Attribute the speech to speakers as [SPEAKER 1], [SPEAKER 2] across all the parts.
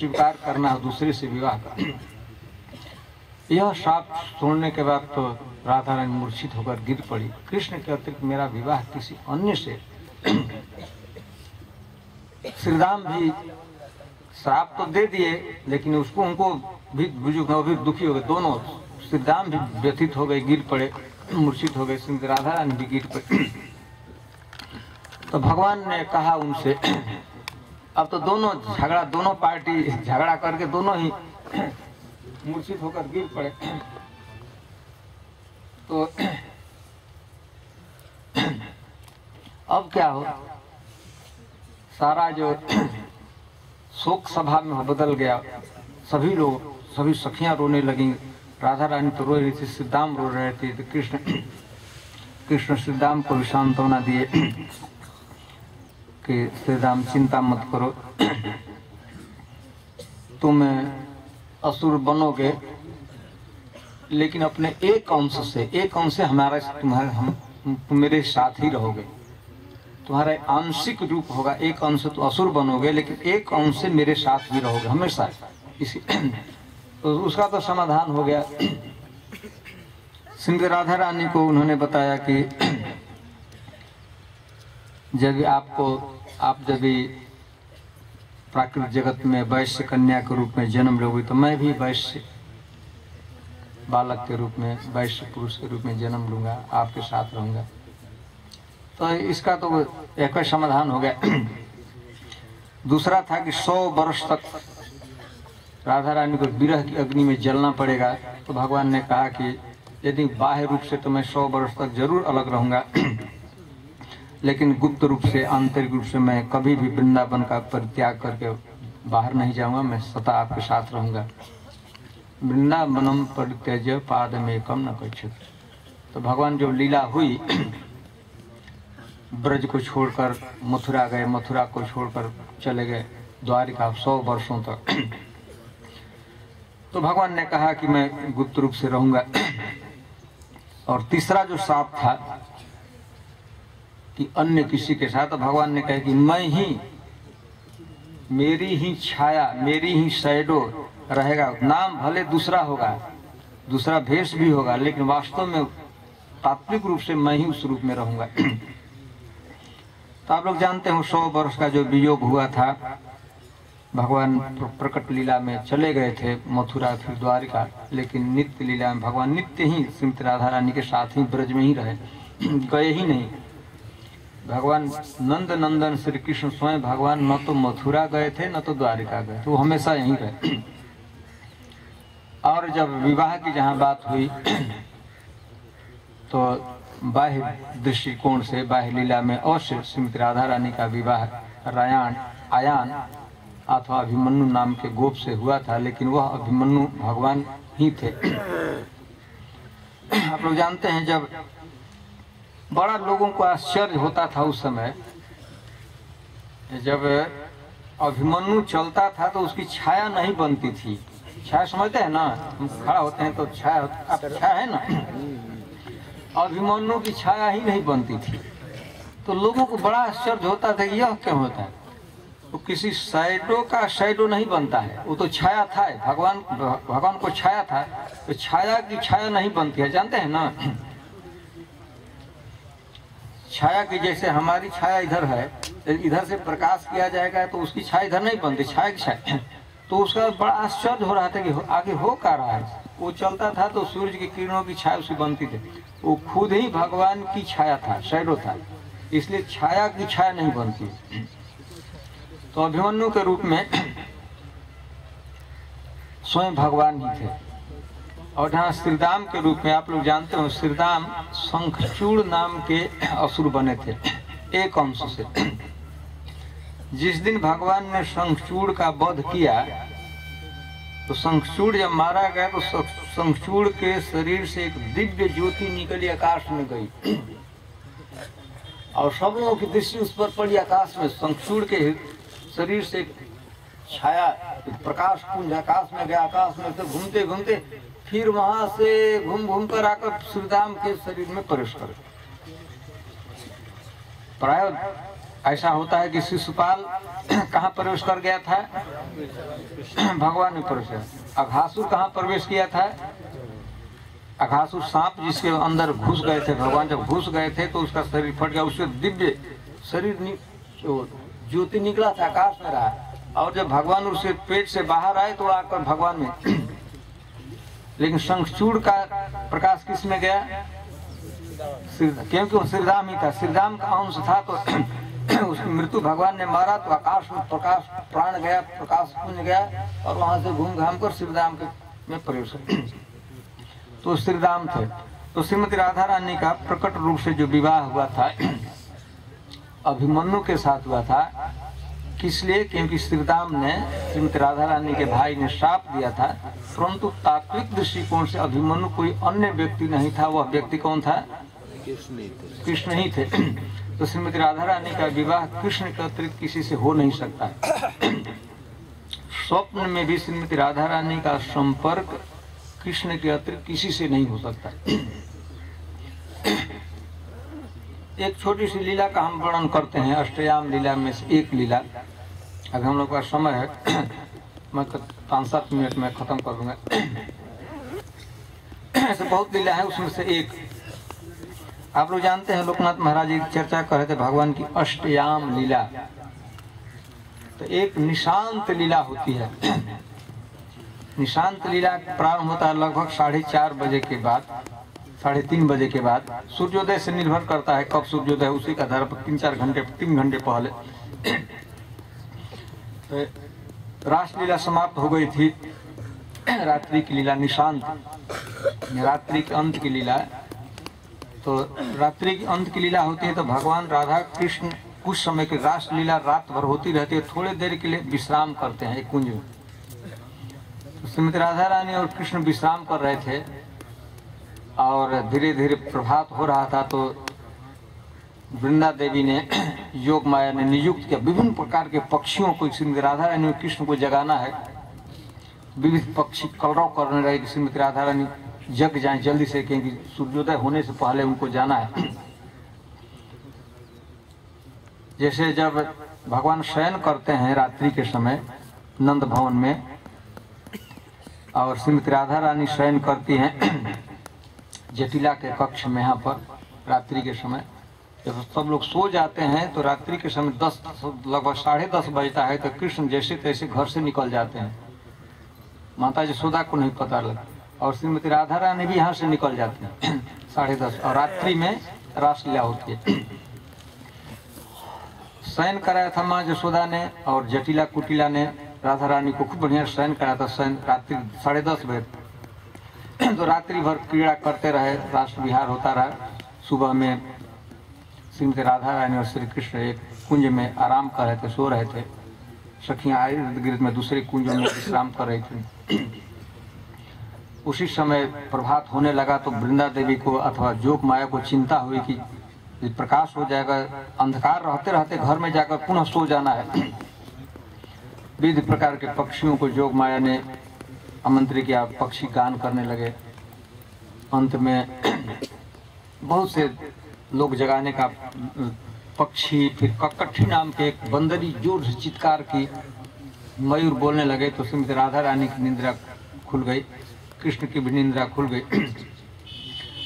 [SPEAKER 1] स्वीकार करना है दूसरे से विवाह का। यह शाप सुनने के बाद तो राधा रानी मूर्छित होकर गिर पड़ी। कृष्ण के अतिरिक्त मेरा विवाह किसी अन्य से। श्रीराम भी श्राप तो दे दिए, लेकिन उसको उनको भी भी दुखी हो गए। दोनों श्रीराम भी व्यथित हो गए, गिर पड़े, मूर्छित हो गए। श्री राधा रानी भी गिर पड़ी। तो भगवान ने कहा उनसे, अब तो दोनों पार्टी झगड़ा करके दोनों ही मूर्छित होकर गिर पड़े। तो अब क्या हो, सारा जो शोक सभा में बदल गया। सभी लोग, सभी सखियां रोने लगी। राधा रानी तो रो रही थी, श्रीदाम रो रहे थे। तो कृष्ण श्रीदाम को भी सांत्वना दिए कि श्रीराम चिंता मत करो, तुम असुर बनोगे लेकिन अपने एक अंश से हमारा तुम मेरे साथ ही रहोगे। तुम्हारा आंशिक रूप होगा, एक अंश तो असुर बनोगे लेकिन एक अंश से मेरे साथ ही रहोगे हमेशा। इसी तो उसका तो समाधान हो गया। श्रीमती राधा रानी को उन्होंने बताया कि जब आप जब प्राकृतिक जगत में वैश्य कन्या के रूप में जन्म लोगी, तो मैं भी वैश्य बालक के रूप में, वैश्य पुरुष के रूप में जन्म लूंगा, आपके साथ रहूंगा। तो इसका तो एक समाधान हो गया। दूसरा था कि 100 वर्ष तक राधा रानी को विरह की अग्नि में जलना पड़ेगा। तो भगवान ने कहा कि यदि बाह्य रूप से तो मैं 100 वर्ष तक जरूर अलग रहूंगा, लेकिन गुप्त रूप से, आंतरिक रूप से मैं कभी भी वृंदावन का परित्याग करके बाहर नहीं जाऊंगा, मैं सदा आपके साथ रहूंगा। वृंदावनम परित्यज्य पादमेकम न गच्छति। तो भगवान जो लीला हुई, ब्रज को छोड़कर मथुरा गए, मथुरा को छोड़कर चले गए द्वारिका 100 वर्षों तक। तो भगवान ने कहा कि मैं गुप्त रूप से रहूंगा। और तीसरा जो शाप था कि अन्य किसी के साथ, तो भगवान ने कहा कि मैं ही, मेरी ही छाया, मेरी ही शैडो रहेगा। नाम भले दूसरा होगा, दूसरा भेष भी होगा, लेकिन वास्तव में तात्विक रूप से मैं ही उस रूप में रहूंगा। तो आप लोग जानते हो 100 वर्ष का जो वियोग हुआ था, भगवान प्रकट लीला में चले गए थे मथुरा फिर द्वारिका, लेकिन नित्य लीला में भगवान नित्य ही श्रीमती राधा रानी के साथ ही ब्रज में ही रहे, गए ही नहीं। भगवान नंद नंदन श्री कृष्ण स्वयं भगवान न तो मथुरा गए थे न तो द्वारिका गए, तो वो हमेशा यहीं रहे। और जब विवाह की जहाँ बात हुई, तो बाह्य दृष्टिकोण से, बाह्य लीला में अवश्य श्रीमती राधा रानी का विवाह आयान अथवा अभिमन्यु नाम के गोप से हुआ था, लेकिन वह अभिमन्यु भगवान ही थे। आप लोग जानते हैं, जब बड़ा लोगों को आश्चर्य होता था उस समय, जब अभिमन्यु चलता था तो उसकी छाया नहीं बनती थी। छाया समझते हैं ना, हम खड़ा होते हैं तो छाया है ना, अभिमन्यु की छाया ही नहीं बनती थी। तो लोगों को बड़ा आश्चर्य होता था कि यह क्यों होता है। तो किसी शैडो का शैडो नहीं बनता है, वो तो छाया था। भगवान को छाया था, तो छाया की छाया नहीं बनती है, जानते हैं ना। छाया की जैसे हमारी छाया इधर है, इधर से प्रकाश किया जाएगा तो उसकी छाया इधर नहीं बनती, छाया की छाया। तो उसका बड़ा आश्चर्य हो रहा था कि आगे हो क्या रहा है। वो चलता था तो सूर्य की किरणों की छाया उसकी बनती थी, वो खुद ही भगवान की छाया था, शैडो था, इसलिए छाया की छाया नहीं बनती। तो अभिमन्यु के रूप में स्वयं भगवान ही थे। और जहाँ श्रीदाम के रूप में, आप लोग जानते हो, श्रीदाम शंखचूड़ नाम के असुर बने थे एक अंश से। जिस दिन भगवान ने शंखचूड़ का वध किया, तो शंखचूड़ जब मारा गया तो शंखचूड़ के शरीर से एक दिव्य ज्योति निकली, आकाश में गई और सब लोगों की दृष्टि उस पर पड़ी। आकाश में शंखचूड़ के शरीर से छाया, प्रकाश पुंज आकाश में गया। आकाश में तो घूमते घूमते फिर वहां से घूम कर आकर श्रीराम के शरीर में प्रवेश कर। प्राय ऐसा होता है कि शिशुपाल कहाँ प्रवेश कर गया था? भगवान ने प्रवेश किया। अघासुर कहाँ प्रवेश किया था? अघासुर सांप जिसके अंदर घुस गए थे, भगवान जब घुस गए थे तो उसका शरीर फट गया, उससे दिव्य शरीर ज्योति निकला था, आकाश में रहा। और जब भगवान उसके पेट से बाहर आए तो आकर भगवान में लेकिन शंखचूड़ का प्रकाश किस में गया? क्योंकि वो श्रीराम ही था, श्रीराम का अंश था, तो उसकी मृत्यु भगवान ने मारा तो आकाश में प्रकाश प्राण गया, प्रकाश पुंज गया और वहां से घूम घाम कर श्रीराम के में प्रवेश तो श्रीराम थे। तो श्रीमती राधा रानी का प्रकट रूप से जो विवाह हुआ था अभिमन्यु के साथ हुआ था। किस लिए? क्योंकि श्रीराम ने श्रीमती राधा रानी के भाई ने श्राप दिया था, परंतु तात्विक दृष्टिकोण से अभिमन्यु कोई अन्य व्यक्ति नहीं था। वह व्यक्ति कौन था? कृष्ण ही थे। तो श्रीमती राधा रानी का विवाह कृष्ण के अतिरिक्त किसी से हो नहीं सकता है। स्वप्न में भी श्रीमती राधा रानी का संपर्क कृष्ण के अतिरिक्त किसी से नहीं हो सकता। एक छोटी सी लीला का हम वर्णन करते हैं, अष्टयाम लीला में से एक लीला। अगर हम लोग का समय है मैं 5-7 मिनट में खत्म कर दूंगा। ऐसे बहुत लीला है, उसमें से एक आप लोग जानते हैं, लोकनाथ महाराज जी चर्चा कर रहे थे भगवान की अष्टयाम लीला। तो एक निशांत लीला होती है। निशांत लीला प्रारंभ होता है लगभग 4:30 बजे के बाद, 3:30 बजे के बाद। सूर्योदय से निर्भर करता है कब सूर्योदय, उसी का आधार पर 3 घंटे पहले रासलीला समाप्त हो गई थी। रात्रि की लीला निशांत, रात्रि के अंत की लीला। तो रात्रि के अंत की लीला होती है तो भगवान राधा कृष्ण कुछ समय की रासलीला रात भर होती रहती है, थोड़ी देर के लिए विश्राम करते हैं एक कुंज में। तो श्रीमती राधा रानी और कृष्ण विश्राम कर रहे थे और धीरे धीरे प्रभात हो रहा था। तो वृंदा देवी ने, योग माया ने नियुक्त किया विभिन्न प्रकार के पक्षियों को। श्रीमती राधा रानी और कृष्ण को जगाना है। विविध पक्षी कलरव करने लगे कि श्रीमती राधा रानी जग जाएं जल्दी से, क्योंकि सूर्योदय होने से पहले उनको जाना है। जैसे जब भगवान शयन करते हैं रात्रि के समय नंद भवन में, और श्रीमती राधा रानी शयन करती हैं जटिला के कक्ष में। यहाँ पर रात्रि के समय जब सब लोग सो जाते हैं तो रात्रि के समय लगभग 10:30 बजता है तो कृष्ण जैसे तैसे घर से निकल जाते हैं। माता यशोदा को नहीं पता लगा, और श्रीमती राधा रानी भी यहाँ से निकल जाती हैं 10:30, और रात्रि में रासलीला होती है। शयन कराया था माँ यशोदा ने, और जटिला कुटिला ने राधा रानी को खूब बढ़िया शयन कराया था। शयन रात्रि 10:30 बजे। तो रात्रि भर क्रीड़ा करते रहे, राष्ट्र विहार होता रहा। सुबह में श्रीमती राधा रानी और श्री कृष्ण एक कुंज में आराम कर रहे थे, सो रहे थे। सखियां इर्द गिर्द में दूसरे कुंजों में विश्राम कर रही थी। उसी समय प्रभात होने लगा तो वृंदा देवी को अथवा जोग माया को चिंता हुई कि प्रकाश हो जाएगा, अंधकार रहते रहते घर में जाकर पुनः सो जाना है। विविध प्रकार के पक्षियों को जोग माया ने आमंत्रित किया, पक्षी गान करने लगे। अंत में बहुत से लोग जगाने का पक्षी, फिर कक्कठी नाम के एक बंदरी जोर से चित्कार की, मयूर बोलने लगे। तो श्रीमती राधा रानी की निंद्रा खुल गई, कृष्ण की भी निंद्रा खुल गई।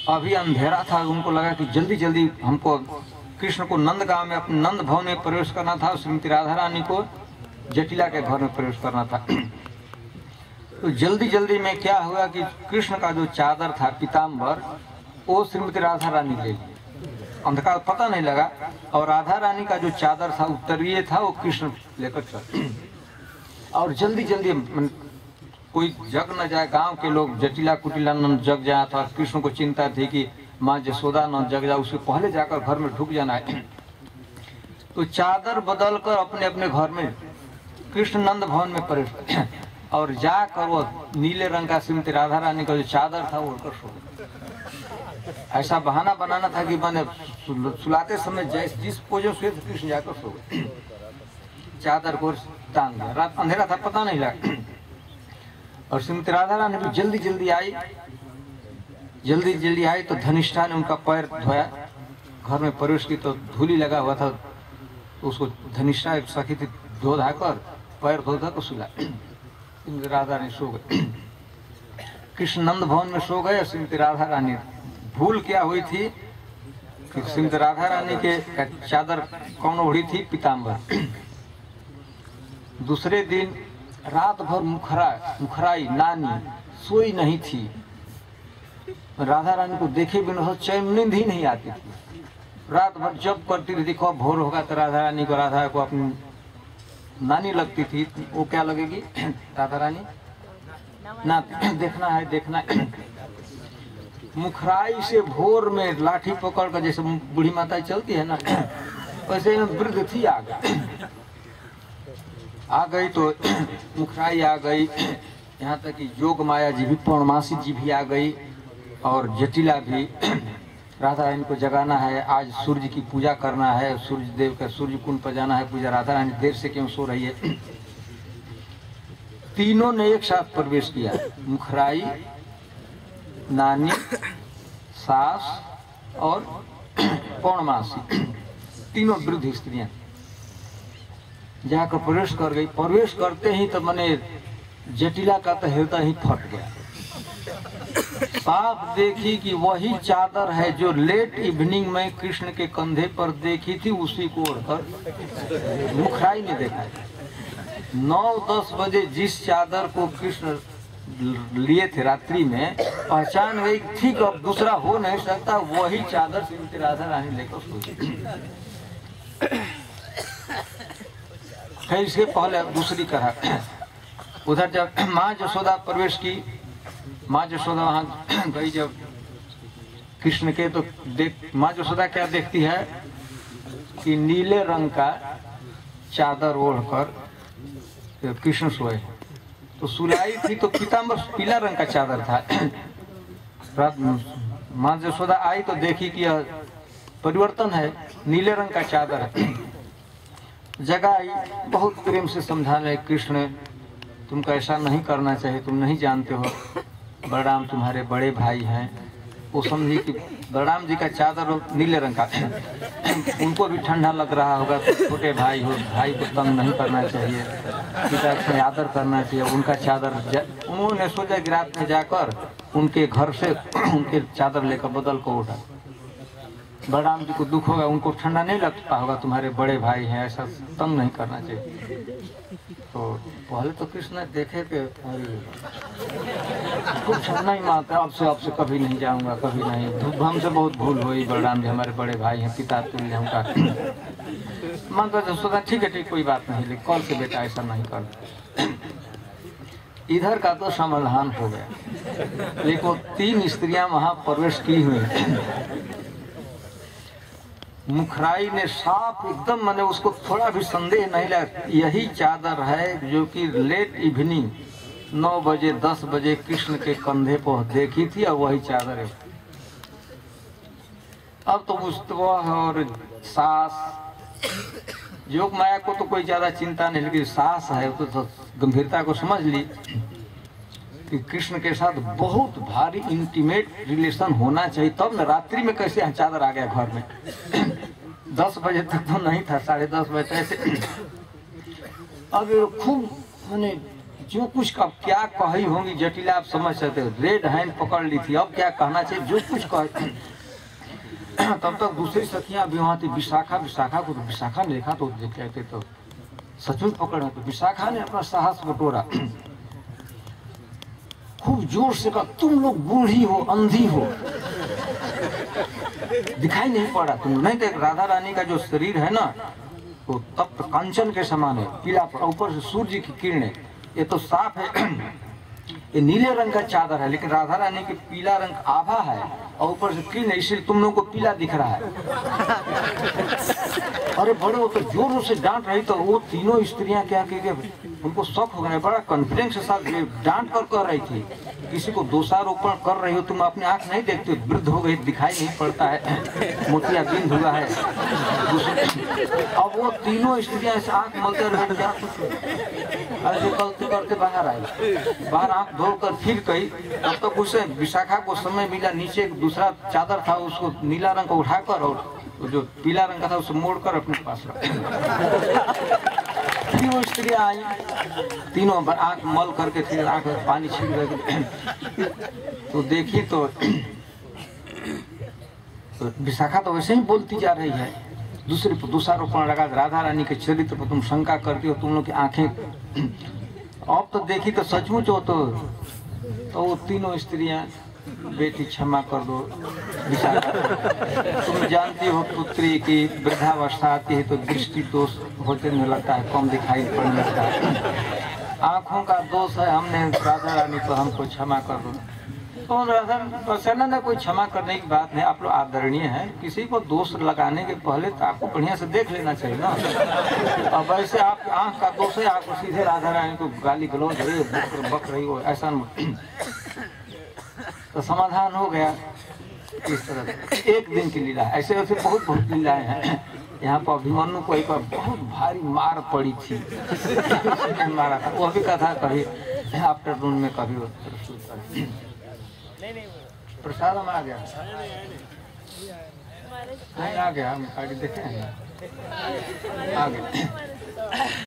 [SPEAKER 1] अभी अंधेरा था, उनको लगा कि जल्दी जल्दी हमको कृष्ण को नंद गांव में, अपने नंद भवन में प्रवेश करना था, श्रीमती राधा रानी को जटिला के घर में प्रवेश करना था। तो जल्दी जल्दी में क्या हुआ कि कृष्ण का जो चादर था पीताम्बर, वो श्रीमती राधा रानी ले ली। अंधकार पता नहीं लगा, और राधा रानी का जो चादर था उत्तरीय था, वो कृष्ण लेकर चल। और जल्दी जल्दी कोई जग न जाए, गांव के लोग जटिला कुटिला न जग जाए था। कृष्ण को चिंता थी कि माँ यशोदा न जग जाए, उससे पहले जाकर घर में ढुक जाना है। तो चादर बदल कर अपने अपने घर में कृष्ण नंद भवन में प्रवेश किया, और जाकर वो नीले रंग का श्रीमती राधा रानी का जो चादर था वो उड़कर सो गया। ऐसा बहाना बनाना था कि मैंने सुलाते समय जिस पोजो से कृष्ण जाकर सो गए, चादर को टांग दिया। रात अंधेरा था, पता नहीं लगा। और श्रीमती राधा रानी भी जल्दी जल्दी आई तो धनिष्ठा ने उनका पैर धोया, घर में प्रवेश की तो धूली लगा हुआ था। उसको धनिष्ठा एक सखी थी, धो धाकर पैर धो धा को सुला। राधा रानी सो गए, कृष्ण नंद भवन में सो गए। श्रीमती राधा रानी भूल क्या हुई थी कि श्रीमती राधा रानी के चादर कौन ओढ़ी थी, पीताम्बर। दूसरे दिन रात भर मुखराई नानी सोई नहीं थी। राधा रानी को देखे बिना चैन नींद ही नहीं आती थी। रात भर जब करती थी, देखो भोर होगा तो राधा रानी को अपनी नानी लगती थी। वो क्या लगेगी राधा रानी ना, देखना है। मुखराई से भोर में लाठी पकड़ कर जैसे बूढ़ी माता चलती है ना, वैसे वृद्ध थी। आ गई तो मुखराई आ गई, यहाँ तक कि योग माया जी भी, पौर्णमासी जी भी आ गई और जटिला भी। राधा रानी को जगाना है, आज सूर्य की पूजा करना है, सूर्य देव का सूर्य कुंड पर जाना है पूजा। राधा रानी देर से क्यों सो रही है? तीनों ने एक साथ प्रवेश किया, मुखराई, नानी, सास और पौर्णमासी, तीनों वृद्ध स्त्रियां जाकर प्रवेश कर गई। प्रवेश करते ही तो मने जटिला का तो हृदय ही फट गया। साफ देखी कि वही चादर है जो लेट इवनिंग में कृष्ण के कंधे पर देखी थी, उसी को ओढ़कर मुखराई ने देखा। 9-10 बजे जिस चादर को कृष्ण लिए थे रात्रि में, पहचान गई थी कि अब दूसरा हो नहीं सकता, वही चादर श्रीमती राधा रानी लेकर सोची। फिर इसके पहले दूसरी कहा, उधर जब माँ यशोदा प्रवेश की, माँ यशोदा वहाँ गई जब कृष्ण के, तो माँ यशोदा क्या देखती है कि नीले रंग का चादर ओढ़कर कृष्ण सोए। तो सुलाई थी तो पीताम्बर पीला रंग का चादर था। माँ यशोदा आई तो देखी कि यह परिवर्तन है, नीले रंग का चादर है। जगह आई, बहुत प्रेम से समझाने, कृष्ण तुमको ऐसा नहीं करना चाहिए, तुम नहीं जानते हो बलराम तुम्हारे बड़े भाई हैं। वो समझी कि बलराम जी का चादर नीले रंग का, उनको भी ठंडा लग रहा होगा, तो छोटे भाई हो, भाई को तंग नहीं करना चाहिए, पिता से आदर करना चाहिए। उनका चादर उन्होंने सोचा कि रात में जाकर उनके घर से उनके चादर लेकर बदल को उठा। बलराम जी को दुख होगा, उनको ठंडा नहीं लगता होगा, तुम्हारे बड़े भाई हैं, ऐसा तंग नहीं करना चाहिए। तो पहले तो कृष्ण देखे कि कुछ नहीं माता, अब से कभी नहीं जाऊंगा, कभी नहीं, हमसे बहुत भूल हुई, बलराम जी हमारे बड़े भाई हैं, पिता तुल्य उनका। मानता तो सोचा ठीक है, कोई बात नहीं, लेकिन कल से बेटा ऐसा नहीं कर। इधर का तो समाधान हो गया, लेकिन 3 स्त्रियां वहां प्रवेश की हुई। मुखराई ने साफ एकदम, मैंने उसको थोड़ा भी संदेह नहीं लगा, यही चादर है जो कि लेट इवनिंग 9 बजे 10 बजे कृष्ण के कंधे पर देखी थी, और वही चादर है। अब तो वह और सास, योग माया को तो कोई ज्यादा चिंता नहीं, लेकिन सास है तो गंभीरता को समझ ली कि कृष्ण के साथ बहुत भारी इंटीमेट रिलेशन होना चाहिए, तब न रात्रि में कैसे चादर आ गया घर में। 10 बजे तक तो नहीं था, 10:30 बजे ऐसे। अब खूब मैंने जो कुछ का क्या कही होंगी जटिला, आप समझ सकते हो, रेड हैंड पकड़ ली थी, अब क्या कहना चाहिए, जो कुछ कहे। तब तक दूसरी सखियां भी वहां थी, विशाखा को तो विशाखा ने देखा तो कहते तो सचमुच पकड़, तो विशाखा ने अपना साहस बटोरा, खूब जोर से कहा, तुम लोग बूढ़ी हो, अंधी हो, दिखाई नहीं पड़ा तुम नहीं देख। राधा रानी का जो शरीर है ना, वो तप्त कांचन के समान है, पीला, ऊपर से सूर्य की किरणें, ये तो साफ है। ये नीले रंग का चादर है, लेकिन राधा रानी की पीला रंग आभा है और ऊपर से किरण, इसलिए तुम लोगों को पीला दिख रहा है। अरे बड़े वो तो जोरों से डांट रही, तो वो तीनों स्त्रियां क्या कह, उनको शौक हो गया, बड़ा कॉन्फिडेंस के साथ डांट कर कह रही थी, किसी को दोषारोपण कर रही हो तुम, अपने आंख नहीं देखते, वृद्ध हो गई, दिखाई नहीं पड़ता है, मोतिया बिंद हुआ है। अब वो तीनों स्त्रियां ऐसे आंख मलते रहे, ऐसे करते करते बाहर आए, बाहर आंख धोकर फिर गई, तब तक उसे विशाखा को समय मिला, नीचे एक दूसरा चादर था उसको नीला रंग का उठाकर और जो पीला रंग का था उसे मोड़कर अपने पास रखा। फिर वो स्त्रियाँ आई, तीनों आंख मल करके फिर आंख पानी छीन रही, तो देखी तो विशाखा तो वैसे ही बोलती जा रही है, दूसरे पर दोषारोपण लगा, राधा रानी के चरित्र पर तुम शंका करती हो, तुम लोग की आंखें। अब तो देखी तो सचमुच हो, तो वो तीनों स्त्रियां, बेटी क्षमा कर दो विशाखा, तुम जानती हो पुत्री की वृद्धावस्था आती है तो दृष्टि दोष होने लगता है, कम दिखाई पड़ने लगता है, आंखों का दोष है, हमने राधा रानी को हमको क्षमा कर दो। तो राधा ने कोई क्षमा करने की बात नहीं, आप लोग आदरणीय हैं, किसी को दोष लगाने के पहले तो आपको बढ़िया से देख लेना चाहिए ना। अब वैसे आप आंख का दोष है, आपको सीधे राधा रानी को गाली गलौज बक रही हो, ऐसा तो समाधान हो गया। इस तरह एक दिन की लीला, ऐसे ऐसे बहुत बहुत लीलाएं हैं। यहाँ पर अभिमन्यु को एक बार बहुत भारी मार पड़ी थी, मारा था, वो भी कथा कभी आफ्टरनून में कभी प्रसाद आ गया, नहीं आ गया, हम आगे देखे हैं आ गया।